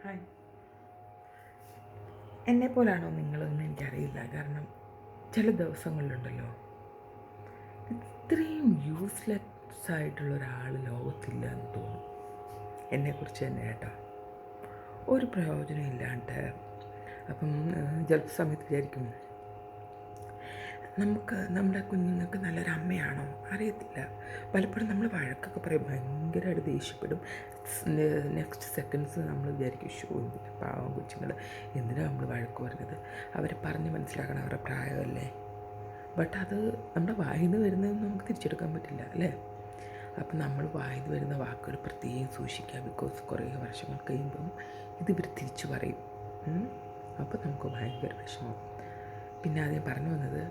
Hi. എന്നെപ്പോലാണോ നിങ്ങളെന്ന് എനിക്കറിയില്ല. കാരണം ചില ദിവസങ്ങളിലുണ്ടല്ലോ, ഇത്രയും യൂസ്ലെസ് ആയിട്ടുള്ള ഒരാൾ ലോകത്തില്ല എന്ന് തോന്നും. എന്നെക്കുറിച്ച് തന്നെ കേട്ടോ, ഒരു പ്രയോജനം ഇല്ലാണ്ട്. അപ്പം ചില സമയത്ത് വിചാരിക്കും, നമുക്ക് നമ്മുടെ കുഞ്ഞുങ്ങൾക്ക് നല്ലൊരു അമ്മയാണോ അറിയത്തില്ല. പലപ്പോഴും നമ്മൾ വഴക്കൊക്കെ പറയും, ഭയങ്കരമായിട്ട് ദേഷ്യപ്പെടും. നെക്സ്റ്റ് സെക്കൻഡ്സ് നമ്മൾ വിചാരിക്കും, എന്തിനാ പാവം കൊച്ചുങ്ങൾ, എന്തിനാണ് നമ്മൾ വഴക്ക് പറഞ്ഞത്, അവരെ പറഞ്ഞ് മനസ്സിലാക്കണം, അവരുടെ പ്രായമല്ലേ. ബട്ട് അത് നമ്മുടെ വായിൽ നിന്ന് വരുന്നതെന്ന് നമുക്ക് തിരിച്ചെടുക്കാൻ പറ്റില്ല അല്ലേ. അപ്പം നമ്മൾ വായിൽ നിന്ന് വരുന്ന വാക്കുകൾ പ്രത്യേകം സൂക്ഷിക്കുക. ബിക്കോസ് കുറേ വർഷങ്ങൾ കഴിയുമ്പം ഇതിവർ തിരിച്ചു പറയും. അപ്പോൾ നമുക്ക് ഭയങ്കര വിഷമം. പിന്നെ ആദ്യം പറഞ്ഞു വന്നത്,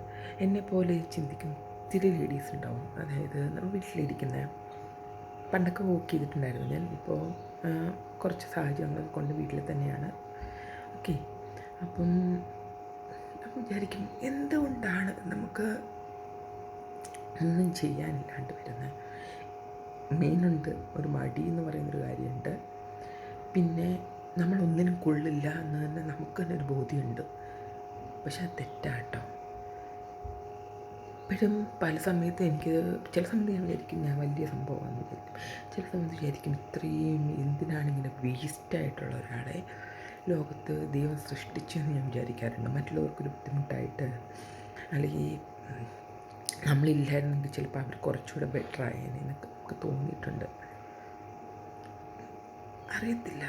എന്നെപ്പോലെ ചിന്തിക്കുന്ന ഒത്തിരി ലേഡീസ് ഉണ്ടാവും. അതായത് നമ്മൾ വീട്ടിലിരിക്കുന്ന, പണ്ടൊക്കെ വർക്ക് ചെയ്തിട്ടുണ്ടായിരുന്നു ഞാൻ. ഇപ്പോൾ കുറച്ച് സാഹചര്യങ്ങൾ കൊണ്ട് വീട്ടിൽ തന്നെയാണ്. ഓക്കെ. അപ്പം നമ്മൾ വിചാരിക്കും, എന്തുകൊണ്ടാണ് നമുക്ക് ഒന്നും ചെയ്യാനില്ലാണ്ട് വരുന്നത്. മെയിനുണ്ട്, ഒരു മടി എന്ന് പറയുന്നൊരു കാര്യമുണ്ട്. പിന്നെ നമ്മളൊന്നിനും കൊള്ളില്ല എന്ന് തന്നെ നമുക്ക് തന്നെ ഒരു ബോധ്യമുണ്ട്. പക്ഷെ അത് തെറ്റാട്ടോ. ഇപ്പോഴും പല സമയത്ത് എനിക്ക് ചില സമയത്ത് ഞാൻ വിചാരിക്കും ഞാൻ വലിയ സംഭവമാണെന്ന് വിചാരിക്കും. ചില സമയത്ത് വിചാരിക്കും, ഇത്രയും എന്തിനാണ് ഇങ്ങനെ വേസ്റ്റായിട്ടുള്ള ഒരാളെ ലോകത്ത് ദൈവം സൃഷ്ടിച്ചെന്ന് ഞാൻ വിചാരിക്കാറുണ്ട്. മറ്റുള്ളവർക്കൊരു ബുദ്ധിമുട്ടായിട്ട്, അല്ലെങ്കിൽ നമ്മളില്ലായിരുന്നെങ്കിൽ ചിലപ്പോൾ അവർ കുറച്ചുകൂടെ ബെറ്റർ ആയേനെ എന്നൊക്കെ നമുക്ക് തോന്നിയിട്ടുണ്ട്. അറിയത്തില്ല,